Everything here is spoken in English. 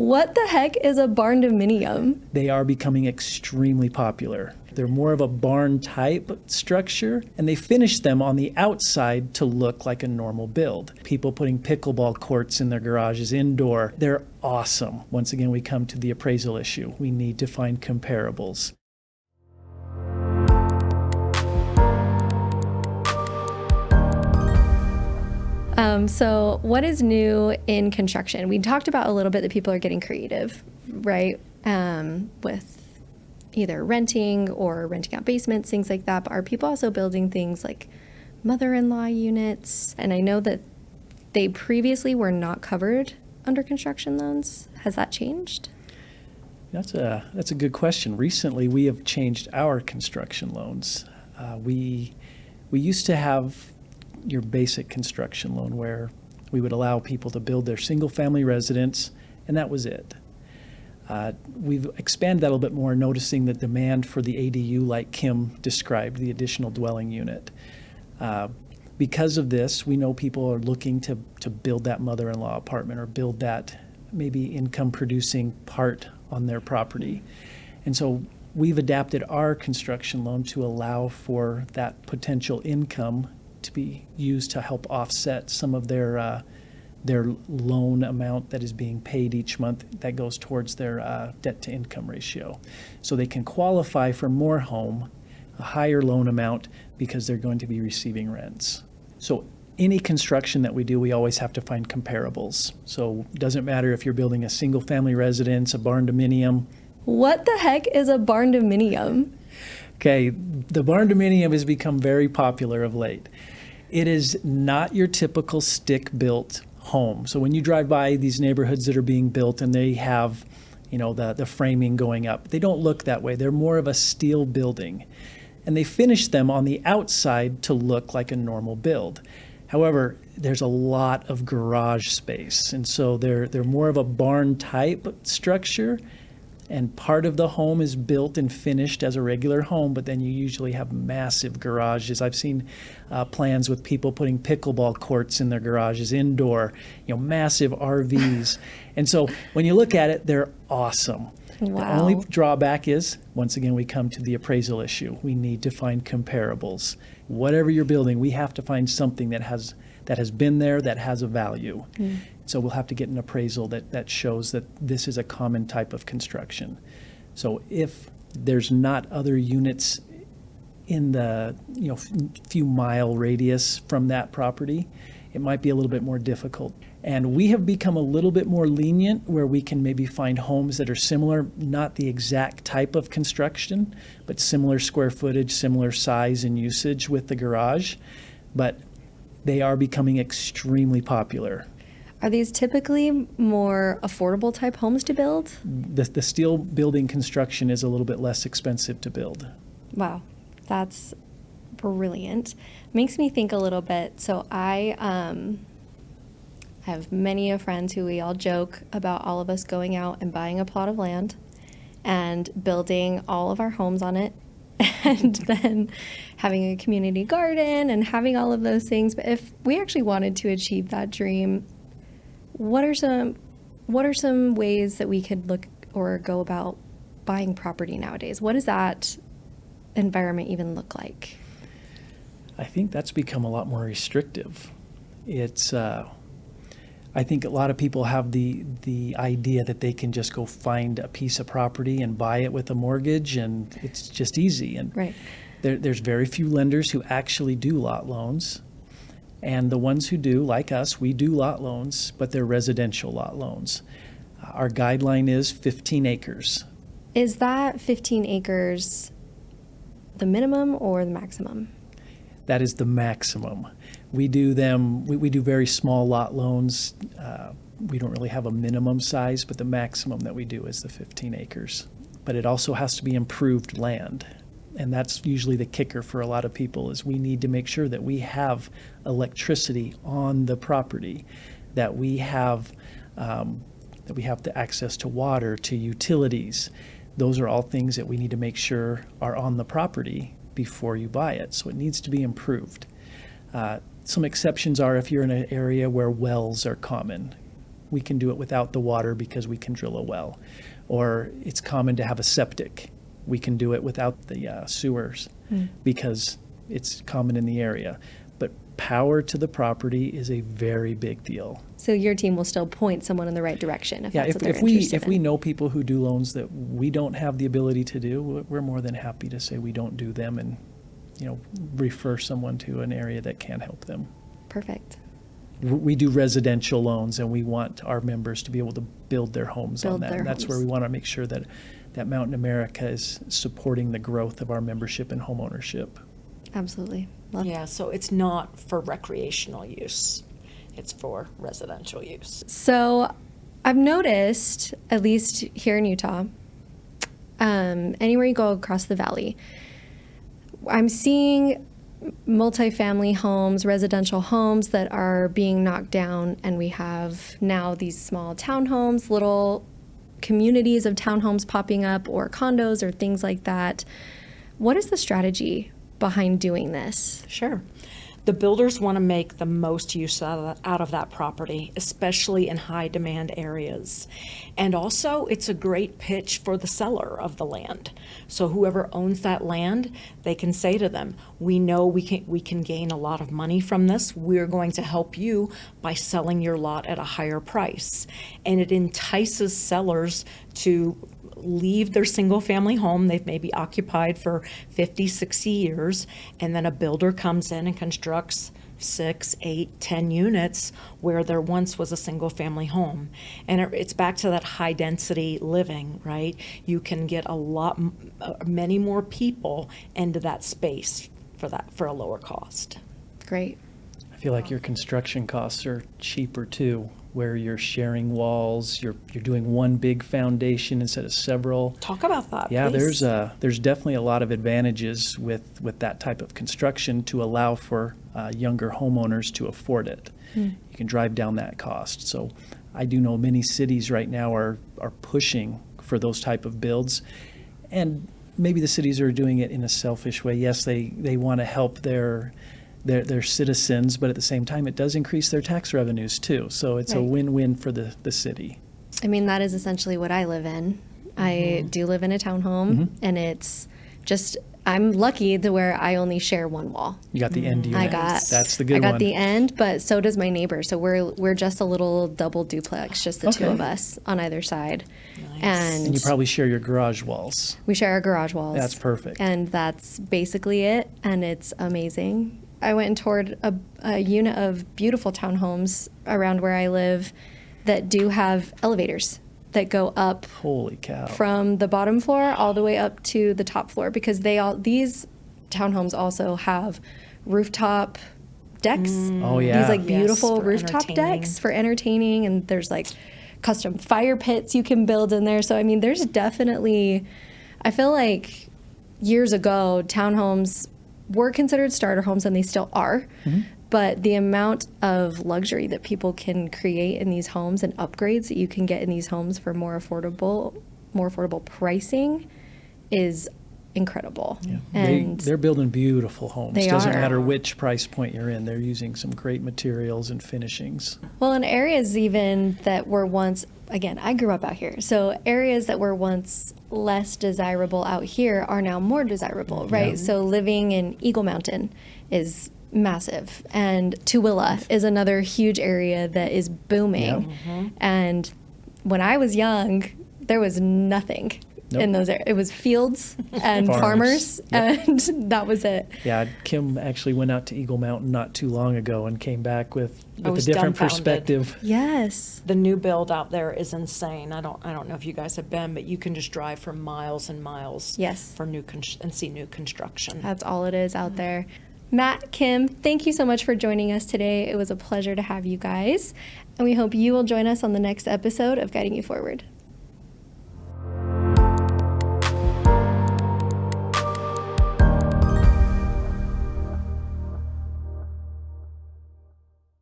What the heck is a barndominium? They are becoming extremely popular. They're more of a barn type structure, and they finish them on the outside to look like a normal build. People putting pickleball courts in their garages indoor, they're awesome. Once again, we come to the appraisal issue. We need to find comparables. So what is new in construction? We talked about a little bit that people are getting creative, right? With either renting or renting out basements, things like that. But are people also building things like mother-in-law units? And I know that they previously were not covered under construction loans. Has that changed? That's a good question. Recently, we have changed our construction loans. We used to have your basic construction loan where we would allow people to build their single-family residence, and that was it. We've expanded that a little bit more, noticing the demand for the ADU, like Kim described, the additional dwelling unit. Because of this, we know people are looking to build that mother-in-law apartment or build that maybe income-producing part on their property. And so we've adapted our construction loan to allow for that potential income to be used to help offset some of their loan amount that is being paid each month that goes towards their debt-to-income ratio. So they can qualify for more home, a higher loan amount, because they're going to be receiving rents. So any construction that we do, we always have to find comparables. So it doesn't matter if you're building a single-family residence, a barndominium. What the heck is a barndominium? Okay, the barndominium has become very popular of late. It is not your typical stick-built home. So when you drive by these neighborhoods that are being built and they have, the framing going up, they don't look that way. They're more of a steel building. And they finish them on the outside to look like a normal build. However, there's a lot of garage space, and so they're more of a barn type structure. And part of the home is built and finished as a regular home, but then you usually have massive garages. I've seen plans with people putting pickleball courts in their garages indoor, massive RVs. And so when you look at it, they're awesome. Wow. The only drawback is, once again, we come to the appraisal issue. We need to find comparables. Whatever you're building, we have to find something that has been there, that has a value. So we'll have to get an appraisal that shows that this is a common type of construction. So if there's not other units in the few mile radius from that property, it might be a little bit more difficult. And we have become a little bit more lenient where we can maybe find homes that are similar, not the exact type of construction, but similar square footage, similar size and usage with the garage. But they are becoming extremely popular. Are these typically more affordable type homes to build? The steel building construction is a little bit less expensive to build. Wow, that's brilliant. Makes me think a little bit. So I have many friends who we all joke about all of us going out and buying a plot of land and building all of our homes on it and then having a community garden and having all of those things. But if we actually wanted to achieve that dream, what are some ways that we could look or go about buying property nowadays? What does that environment even look like? I think that's become a lot more restrictive. It's I think a lot of people have the idea that they can just go find a piece of property and buy it with a mortgage, and it's just easy. And right. There's very few lenders who actually do lot loans. And the ones who do, like us, we do lot loans, but they're residential lot loans. Our guideline is 15 acres. Is that 15 acres the minimum or the maximum? That is the maximum. We do them, we do very small lot loans. We don't really have a minimum size, but the maximum that we do is the 15 acres. But it also has to be improved land. And that's usually the kicker for a lot of people, is we need to make sure that we have electricity on the property, that we have the access to water, to utilities. Those are all things that we need to make sure are on the property before you buy it. So it needs to be improved. Some exceptions are if you're in an area where wells are common. we can do it without the water because we can drill a well. Or it's common to have a septic. We can do it without the sewers because it's common in the area. But power to the property is a very big deal. So your team will still point someone in the right direction if that's what they're if we interested we in. know people who do loans that we don't have the ability to do, we're more than happy to say we don't do them and refer someone to an area that can help them. Perfect. We do residential loans, and we want our members to be able to build their homes on that. And that's where we want to make sure that Mountain America is supporting the growth of our membership and homeownership. Absolutely. Love Yeah, so it's not for recreational use. It's for residential use. So I've noticed, at least here in Utah, anywhere you go across the valley, I'm seeing multifamily homes, residential homes that are being knocked down, and we have now these small townhomes, little communities of townhomes popping up, or condos or things like that. What is the strategy behind doing this? Sure. The builders want to make the most use out of that property, especially in high demand areas. And also, it's a great pitch for the seller of the land. So whoever owns that land, they can say to them, we know we can gain a lot of money from this. We're going to help you by selling your lot at a higher price. And it entices sellers to leave their single-family home they've maybe occupied for 50, 60 years, and then a builder comes in and constructs 6, 8, 10 units where there once was a single-family home. And it's back to that high-density living, right? You can get many more people into that space for a lower cost. Great. I feel like your construction costs are cheaper too, where you're sharing walls, you're doing one big foundation instead of several. Talk about that, Yeah, please. there's definitely a lot of advantages with that type of construction to allow for younger homeowners to afford it. You can drive down that cost. So I do know many cities right now are pushing for those type of builds, and maybe the cities are doing it in a selfish way. Yes, they want to help their citizens, but at the same time, it does increase their tax revenues too. So it's a Right. win-win for the city. I mean, that is essentially what I live in. I do live in a townhome, and it's just, I'm lucky to where I only share one wall. You got the end unit. That's the good I got one. the end, but so does my neighbor. So we're just a little double duplex, just the two Okay. of us on either side. Nice. And you probably share your garage walls. We share our garage walls. That's perfect. And that's basically it, and it's amazing. I went and toured a unit of beautiful townhomes around where I live that do have elevators that go up Holy cow. from the bottom floor all the way up to the top floor, because these townhomes also have rooftop decks. Oh, yeah. These like Yes, beautiful for rooftop entertaining. decks for entertaining, and there's like custom fire pits you can build in there. So I mean, there's definitely, I feel like years ago townhomes were considered starter homes, and they still are. But the amount of luxury that people can create in these homes and upgrades that you can get in these homes for more affordable pricing is incredible. Yeah. And they're building beautiful homes. They Doesn't are. matter which price point you're in. They're using some great materials and finishings. well, in areas even that were once, again, I grew up out here, so areas that were once less desirable out here are now more desirable, right? So living in Eagle Mountain is massive, and Tooele is another huge area that is booming. And when I was young, there was nothing in those areas. It was fields and farmers, and that was it. Yeah, Kim actually went out to Eagle Mountain not too long ago and came back with a was different dumbfounded. perspective. Yes. The new build out there is insane. I don't know if you guys have been, but you can just drive for miles and miles. Yes. For and see new construction. That's all it is out there. Matt, Kim, thank you so much for joining us today. It was a pleasure to have you guys, and we hope you will join us on the next episode of Guiding You Forward.